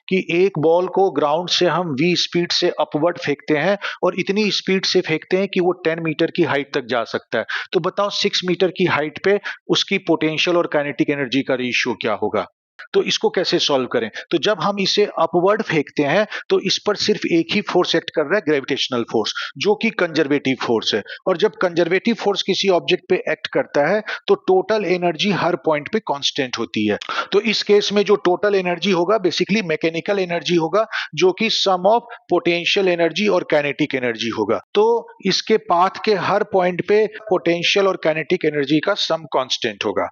कि एक बॉल को ग्राउंड से हम v स्पीड से अपवर्ड फेंकते हैं और इतनी स्पीड से फेंकते हैं कि वो 10 मीटर की हाइट तक जा सकता है। तो बताओ 6 मीटर की हाइट पे उसकी पोटेंशियल और काइनेटिक एनर्जी का रेशियो क्या होगा? तो इसको कैसे सॉल्व करें? तो जब हम इसे अपवर्ड फेंकते हैं तो इस पर सिर्फ एक ही फोर्स एक्ट कर रहा है, ग्रेविटेशनल फोर्स, जो कि कंजर्वेटिव फोर्स है। और जब कंजर्वेटिव फोर्स किसी ऑब्जेक्ट पे एक्ट करता है तो टोटल एनर्जी हर पॉइंट पे कांस्टेंट होती है। तो इस केस में जो टोटल एनर्जी होगा बेसिकली मैकेनिकल एनर्जी होगा, जो कि सम ऑफ पोटेंशियल एनर्जी और काइनेटिक एनर्जी होगा। तो इसके पाथ के हर पॉइंट पे पोटेंशियल और काइनेटिक एनर्जी का सम कांस्टेंट होगा।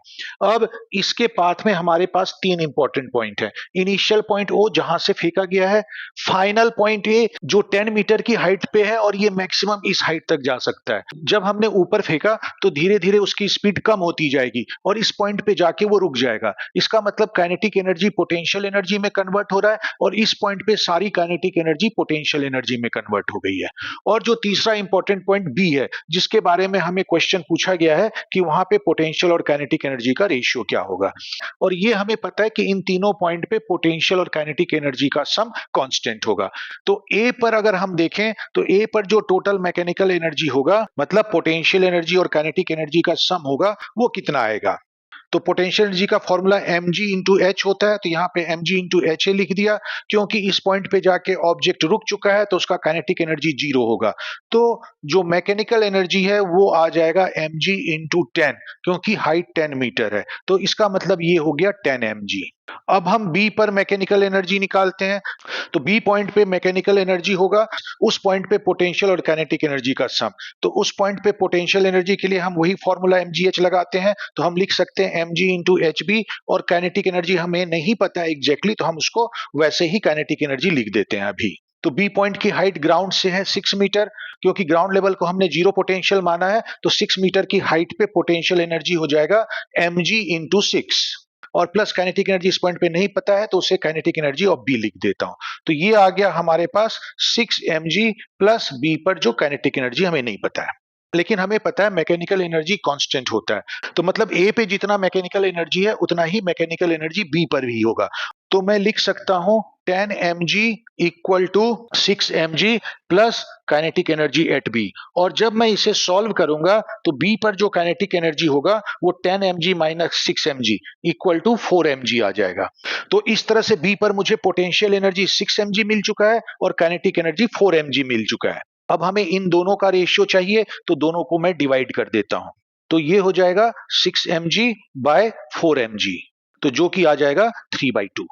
अब इसके पाथ में हमारे पास तीन इंपॉर्टेंट पॉइंट है। इनिशियल पॉइंट ओ जहां से फेंका गया है, फाइनल पॉइंट ए जो 10 मीटर की हाइट पे है और ये मैक्सिमम इस हाइट तक जा सकता है। जब हमने ऊपर फेंका तो धीरे धीरे उसकी स्पीड कम होती जाएगी और इस पॉइंट पे जाके वो रुक जाएगा। इसका मतलब काइनेटिक एनर्जी पोटेंशियल एनर्जी में कन्वर्ट हो रहा है और इस पॉइंट पे सारी काइनेटिक एनर्जी पोटेंशियल एनर्जी में कन्वर्ट हो गई है। और जो तीसरा इंपॉर्टेंट पॉइंट बी है, जिसके बारे में हमें क्वेश्चन पूछा गया है कि वहां पे पोटेंशियल और काइनेटिक एनर्जी का रेशियो क्या होगा, और ये हमें पता है कि इन तीनों पॉइंट पे पोटेंशियल और काइनेटिक एनर्जी का सम कांस्टेंट होगा। तो ए पर अगर हम देखें तो ए पर जो टोटल मैकेनिकल एनर्जी होगा, मतलब पोटेंशियल एनर्जी और काइनेटिक एनर्जी का सम होगा, वो कितना आएगा? तो पोटेंशियल एनर्जी का फॉर्मूला mg इंटू एच होता है, तो यहाँ पे mg इंटू एच लिख दिया, क्योंकि इस पॉइंट पे जाके ऑब्जेक्ट रुक चुका है तो उसका काइनेटिक एनर्जी 0 होगा। तो जो मैकेनिकल एनर्जी है वो आ जाएगा mg इंटू 10, क्योंकि हाइट 10 मीटर है, तो इसका मतलब ये हो गया 10 mg। अब हम बी पर मैकेनिकल एनर्जी निकालते हैं। तो बी पॉइंट पे मैकेनिकल एनर्जी होगा, उस पॉइंट पे पोटेंशियल और काइनेटिक एनर्जी का सम। तो उस पॉइंट पे पोटेंशियल एनर्जी के लिए हम वही फॉर्मूला mgh लगाते हैं, तो हम लिख सकते हैं mg इंटू hb, और काइनेटिक एनर्जी हमें नहीं पता है एग्जैक्टली, तो हम उसको वैसे ही काइनेटिक एनर्जी लिख देते हैं अभी। तो बी पॉइंट की हाइट ग्राउंड से है 6 मीटर, क्योंकि ग्राउंड लेवल को हमने 0 पोटेंशियल माना है, तो 6 मीटर की हाइट पे पोटेंशियल एनर्जी हो जाएगा mg इंटू 6, और प्लस काइनेटिक एनर्जी इस पॉइंट पे नहीं पता है तो उसे काइनेटिक एनर्जी ऑफ बी लिख देता हूं। तो ये आ गया हमारे पास 6 mg प्लस बी पर जो काइनेटिक एनर्जी हमें नहीं पता है, लेकिन हमें पता है मैकेनिकल एनर्जी कांस्टेंट होता है। तो मतलब ए पे जितना मैकेनिकल एनर्जी है उतना ही मैकेनिकल एनर्जी बी पर भी होगा। तो मैं लिख सकता हूं 10 mg equal to 6 mg plus kinetic energy at B, और जब मैं इसे सॉल्व करूंगा तो बी पर जो काइनेटिक एनर्जी होगा वो 10 mg minus 6 mg equal to 4 mg आ जाएगा। तो इस तरह से बी पर मुझे पोटेंशियल एनर्जी 6 mg मिल चुका है और काइनेटिक एनर्जी 4 mg मिल चुका है। अब हमें इन दोनों का रेशियो चाहिए, तो दोनों को मैं डिवाइड कर देता हूं। तो ये हो जाएगा 6 mg बाय 4 mg, तो जो कि आ जाएगा 3/2।